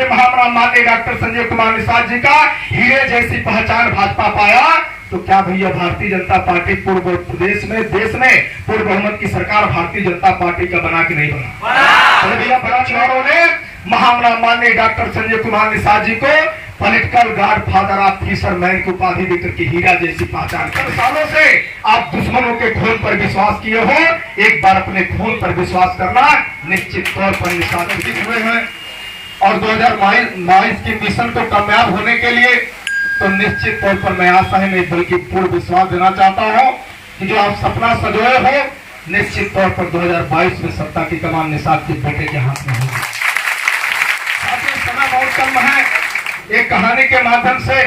महामना माननीय डॉक्टर संजय कुमार निषाद जी का हीरे जैसी पहचान भाजपा पाया, तो क्या भैया भारतीय जनता पार्टी पूर्व प्रदेश में देश में पूर्ण बहुमत की सरकार भारतीय जनता पार्टी का बना कि नहीं बना? तो भैया बड़ा चुनावों ने महामना माननीय डॉक्टर संजय कुमार निषाद जी को political God father of fisherman की उपाधि देकर के हीरा जैसी पहचान कर। सालों से आप दुश्मनों के खून पर विश्वास किए हो, एक बार अपने खून पर विश्वास करना निश्चित तौर पर निषाद हुए हैं। और 2022 के मिशन को कामयाब होने के लिए तो निश्चित तौर पर मैं आशा है नहीं बल्कि पूर्ण विश्वास देना चाहता हूं कि जो आप सपना सजोए हो निश्चित तौर पर 2022 में सत्ता की कमान निषाद के बेटे के हाथ में होगी। समय बहुत कम है, एक कहानी के माध्यम से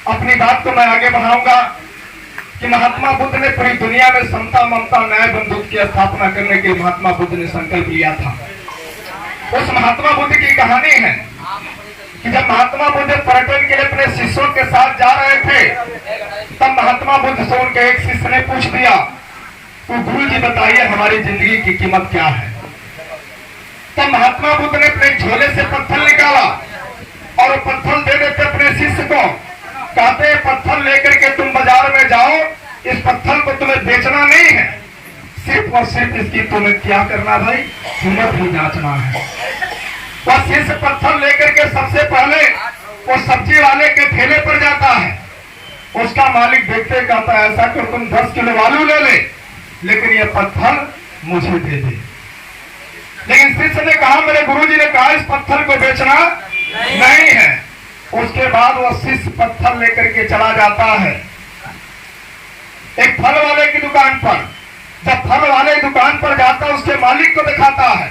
अपनी बात को मैं आगे बढ़ाऊंगा कि महात्मा बुद्ध ने पूरी दुनिया में समता ममता न्याय बंधुत्व की स्थापना करने के लिए महात्मा बुद्ध ने संकल्प लिया था। उस महात्मा बुद्ध की कहानी है कि जब महात्मा बुद्ध पर्यटन के लिए अपने शिष्यों के साथ जा रहे थे, तब महात्मा बुद्ध से उनके एक शिष्य ने पूछ दिया, तो गुरु जी बताइए हमारी जिंदगी की कीमत क्या है? तब महात्मा बुद्ध ने अपने झोले से पत्थर निकाला और पत्थर दे देते अपने शिष्य को, कहते पत्थर लेकर के तुम बाजार में जाओ, इस पत्थर को तुम्हें बेचना नहीं है, सिर्फ और सिर्फ इसकी तुम्हें क्या करना भाई, कीमत ही जांचना है। वह शिष्य पत्थर लेकर के सबसे पहले वो सब्जी वाले के ठेले पर जाता है। उसका मालिक देखते कहता है ऐसा कर तुम 10 किलो आलू ले ले, लेकिन ये पत्थर मुझे दे दे। लेकिन शिष्य ने कहा मेरे गुरुजी ने कहा इस पत्थर को बेचना नहीं है। उसके बाद वह शिष्य पत्थर लेकर के चला जाता है एक फल वाले की दुकान पर। जब फल वाले दुकान पर जाता है उसके मालिक को दिखाता है,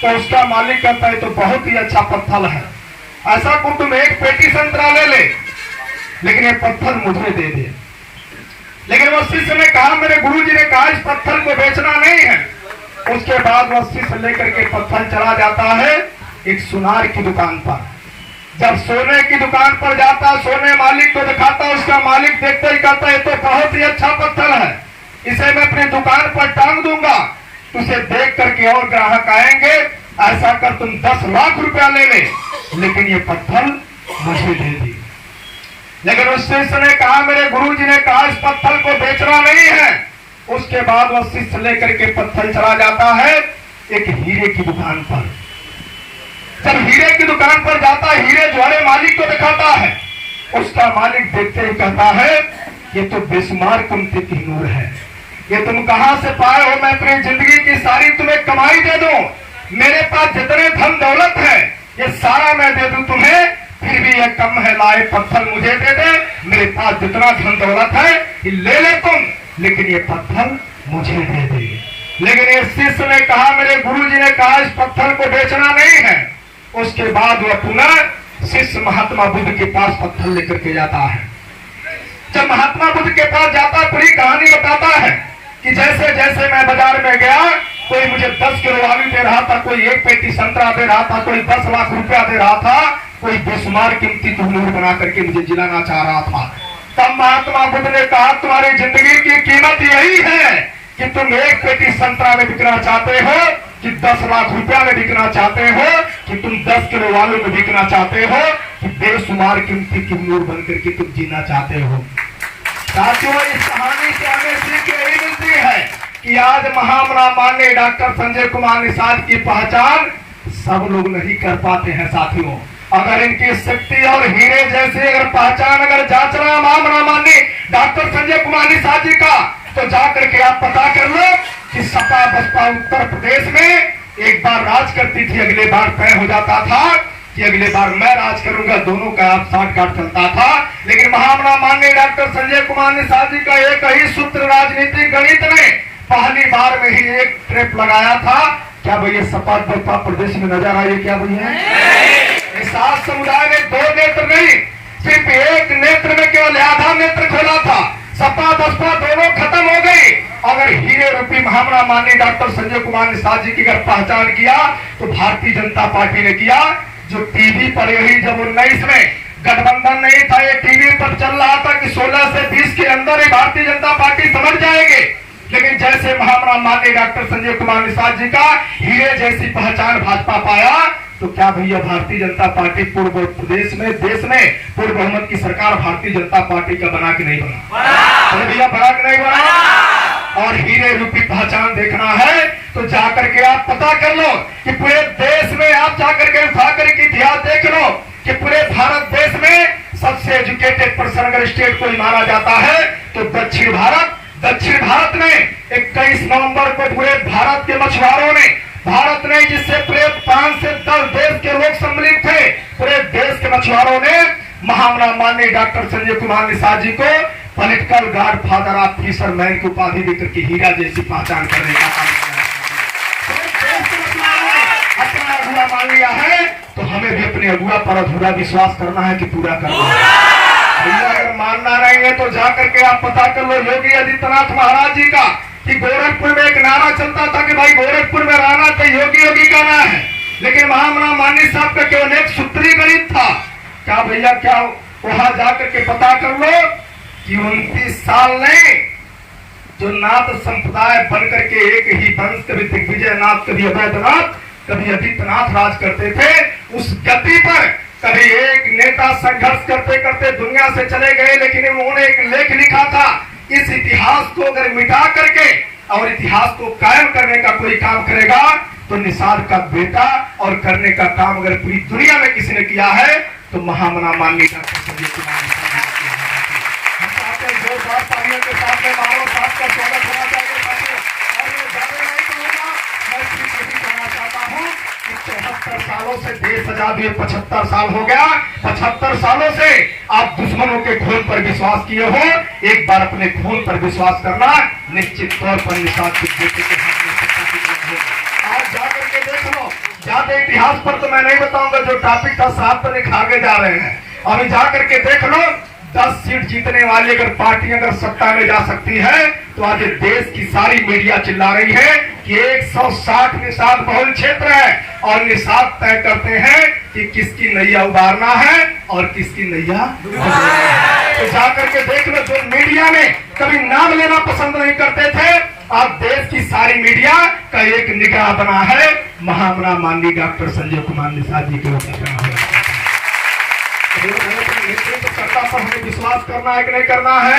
तो उसका मालिक कहता है तो बहुत ही अच्छा पत्थर है, ऐसा को तुम एक पेटी संतरा ले ले, लेकिन ये पत्थर मुझे दे दे। लेकिन वह शिष्य ने कहा मेरे गुरुजी ने कहा इस पत्थर को बेचना नहीं है। उसके बाद वह शिष्य लेकर के पत्थर चला जाता है एक सुनार की दुकान पर। जब सोने की दुकान पर जाता, सोने मालिक को दिखाता, उसका मालिक देखते ही कहता है तो बहुत ही अच्छा पत्थर है, इसे मैं अपनी दुकान पर टांग दूंगा, तुझे देख करके और ग्राहक आएंगे, ऐसा कर तुम 10 लाख रुपया ले ले, लेकिन ये पत्थर मुझे दे दी। लेकिन उस शिष्य ने कहा मेरे गुरुजी ने कहा इस पत्थर को बेचना नहीं है। उसके बाद वह शिष्य लेकर के पत्थर चला जाता है एक हीरे की दुकान पर। जब हीरे की दुकान पर जाता है, हीरे ज्वारे मालिक को दिखाता है, उसका मालिक देखते ही कहता है ये तो बेशुमार कीमती की नूर है, ये तुम कहां से पाए हो? मैं अपनी जिंदगी की सारी तुम्हें कमाई दे दूं, मेरे पास जितने धन दौलत है ये सारा मैं दे दूं तुम्हें, फिर भी ये कम है, लाए पत्थर मुझे दे दे, मेरे पास जितना धन दौलत है ये ले ले तुम, लेकिन ये पत्थर मुझे दे दे। लेकिन ये शिष्य ने कहा मेरे गुरुजी ने कहा इस पत्थर को बेचना नहीं है। उसके बाद वह पुनः शिष्य महात्मा बुद्ध के पास पत्थर लेकर के जाता है। जब महात्मा बुद्ध के पास जाता पूरी कहानी बताता है कि जैसे जैसे मैं बाजार में गया, कोई मुझे 10 किलो आलू दे रहा था, कोई एक पेटी संतरा दे रहा था, कोई 10 लाख रुपया दे रहा था, कोई बेशुमार कीमती तहूर बना करके मुझे जिलाना चाह रहा था। तब महात्मा बुद्ध ने कहा तुम्हारी जिंदगी की कीमत यही है कि तुम एक पेटी संतरा में बिकना चाहते हो, कि 10 लाख रुपया में बिकना चाहते हो, कि तुम 10 किलो आलू में बिकना चाहते हो, कि बेशुमार कीमती तहूर बन करके तुम जीना चाहते हो। साथियों इस कहानी से हमें सीख यही मिलती है कि आज महामना माननीय डॉक्टर संजय कुमार निषाद की पहचान सब लोग नहीं कर पाते हैं। साथियों अगर इनकी शक्ति और हीरे जैसे अगर पहचान अगर जांचना महामना माननीय डॉक्टर संजय कुमार निषाद जी का, तो जाकर के आप पता कर लो कि सपा बसपा उत्तर प्रदेश में एक बार राज करती थी, अगले बार तय हो जाता था कि अगले बार मैं राज करूंगा, दोनों का आप साठ गांठ चलता था। लेकिन महामना माननीय डॉक्टर संजय कुमार निषाद जी का एक ही सूत्र राजनीतिक गणित में पहली बार में ही एक ट्रेप लगाया था। क्या भैया सपा बसपा प्रदेश में नजर आई क्या भैया? सात समुदाय ने 2 नेत्र नहीं सिर्फ एक नेत्र में केवल आधा नेत्र खोला था। सपा बसपा दोनों खत्म हो गई। अगर हीरे रूपी महामना माननीय डॉक्टर संजय कुमार निषाद जी की अगर पहचान किया तो भारतीय जनता पार्टी ने किया। जो टीवी पर यही जब 19 में गठबंधन नहीं था, ये टीवी पर चल रहा था कि 16 से 20 के अंदर ही भारतीय जनता पार्टी समझ जाएगी। लेकिन जैसे महामना माननीय डॉक्टर संजय कुमार निषाद जी का हीरे जैसी पहचान भाजपा पाया, तो क्या भैया भारतीय जनता पार्टी पूर्व प्रदेश में देश में पूर्ण बहुमत की सरकार भारतीय जनता पार्टी का बना कि नहीं बना? तो भैया बना कि नहीं बना? और हीरे रूपी पहचान देखना है तो जाकर के आप पता कर लो कि पूरे देश में आप जाकर के उठा करके इतिहास देख लो कि पूरे भारत देश में सबसे एजुकेटेड पर्सन अगर स्टेट को माना जाता है तो दक्षिण भारत में 21 नवंबर को पूरे भारत के मछुआरों ने भारत ने जिससे पूरे 5 से 10 देश के लोग सम्मिलित थे, पूरे देश के मछुआरों ने महामना माननीय डॉक्टर संजय कुमार निषाद जी को political God father of fisherman की उपाधि देकर के हीरा जैसी पहचान करने का काम किया। अपना अगुआ मान लिया है तो हमें भी अपने अगुआ पर अधूरा विश्वास करना है कि पूरा करना है। भैया अगर मानना नहीं है तो जाकर के आप पता कर लो योगी आदित्यनाथ महाराज जी का कि गोरखपुर में एक नारा चलता था कि भाई गोरखपुर में रहना तो योगी योगी का नाम है, लेकिन महामना माननीय साहब का केवल एक सूत्री गणित था। क्या भैया क्या वहां जाकर के पता कर लो कि 29 साल ने जो नाथ संप्रदाय बनकर के एक ही वंश, कभी दिग्विजय नाथ, कभी अवैधनाथ, कभी आदित्यनाथ राज करते थे, उस गति पर कभी एक नेता संघर्ष करते करते दुनिया से चले गए, लेकिन उन्होंने एक लेख लिखा था, इस इतिहास को अगर मिटा करके और इतिहास को कायम करने का कोई काम करेगा तो निषाद का बेटा, और करने का काम अगर पूरी दुनिया में किसी ने किया है तो महामना माननीय डॉक्टर संजय कुमार निषाद जी ने। हम चाहते हैं जोरदार तालियों के साथ में मानव साहब का स्वागत होना चाहिए और ये ज्यादा नहीं करूंगा, मैं सिर्फ यही कहना चाहता हूँ कि 74 सालों से देश आजाद हुए 75 साल हो गया, 75 सालों से आप दुश्मनों के खून पर विश्वास किए हो, एक बार अपने खून पर विश्वास करना, निश्चित तौर पर निषाद के बेटे के हाथ में सत्ता की तरफ होगा। आज जाकर के देख लो, ज्यादा इतिहास पर तो मैं नहीं बताऊंगा, जो टॉपिक था साहब तो लिख आगे जा रहे हैं, अभी जाकर के देख लो 10 सीट जीतने वाली अगर पार्टी अगर सत्ता में जा सकती है तो आज देश की सारी मीडिया चिल्ला रही है कि 160 निषाद बहुल क्षेत्र है और निषाद तय करते हैं कि किसकी नैया उबारना है और किसकी नैया डुबाना है। तो जाकर के देख लो, जो मीडिया में कभी नाम लेना पसंद नहीं करते थे, आज देश की सारी मीडिया का एक निगाह बना है महामना माननीय डॉक्टर संजय कुमार निषाद जी के ऊपर। सरकार पर हमें विश्वास करना है कि नहीं करना है?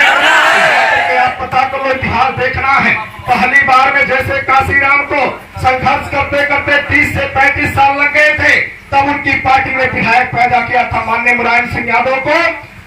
आप पता कर लो, इतिहास देखना है। पहली बार में जैसे काशीराम को संघर्ष करते करते 30 से 35 साल लग गए थे, तब उनकी पार्टी ने विधायक पैदा किया था माननीय मुलायम सिंह यादव को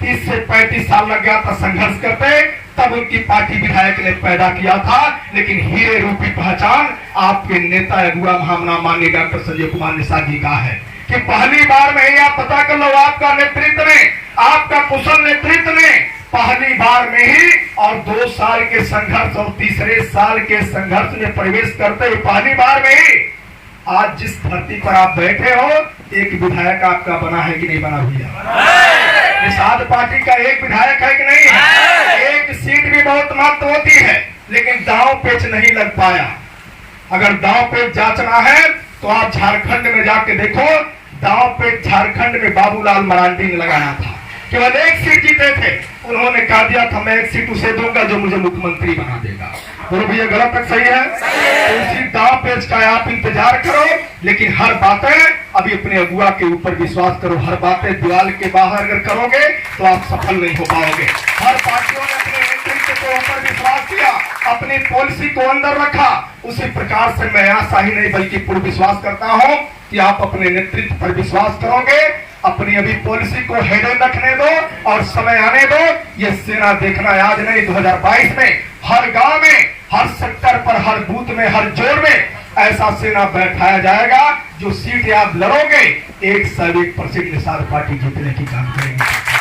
30 से 35 साल लग गया था संघर्ष करते, तब उनकी पार्टी विधायक ने पैदा किया था। लेकिन हीरे रूपी पहचान आपके नेता अगुआ महामना माननीय डॉक्टर संजय कुमार निषाद जी का है कि पहली बार में ही आप पता कर लो, आपका नेतृत्व में, आपका कुशल नेतृत्व में पहली बार में ही और 2 साल के संघर्ष और तीसरे साल के संघर्ष में प्रवेश करते ही पहली बार में ही आज जिस धरती पर आप बैठे हो, एक विधायक आपका बना है कि नहीं बना भैया? निषाद पार्टी का एक विधायक है कि नहीं है? एक सीट भी बहुत महत्व होती है, लेकिन दांव पेच नहीं लग पाया। अगर दांव पेच जांचना है तो आप झारखंड में जाके देखो, दांव पेच झारखंड में बाबूलाल मरांडी ने लगाया था, केवल एक सीट जीते थे, उन्होंने कहा दिया था मैं एक सीट उसे दूंगा जो मुझे मुख्यमंत्री बना देगा। बोलो भैया गलत तक सही है? तो उसी दांव पेच का आप इंतजार करो, लेकिन हर बातें अभी अपने अगुआ के ऊपर विश्वास करो। हर बातें दीवार के बाहर अगर करोगे तो आप सफल नहीं हो पाओगे। हर पार्टियों ने अपने नेतृत्व के ऊपर विश्वास किया, अपनी पॉलिसी को अंदर रखा, उसी प्रकार से मैं आशा ही नहीं बल्कि पूर्ण विश्वास करता हूं कि आप अपने नेतृत्व पर विश्वास करोगे। अपनी अभी पॉलिसी को हेडन रखने दो और समय आने दो। ये सेना देखना आज नहीं, 2022 में हर गांव में, हर सेक्टर पर, हर बूथ में, हर जोर में ऐसा सेना बैठाया जाएगा जो सीट आप लड़ोगे 101% निषाद पार्टी जीतने की काम करेंगे।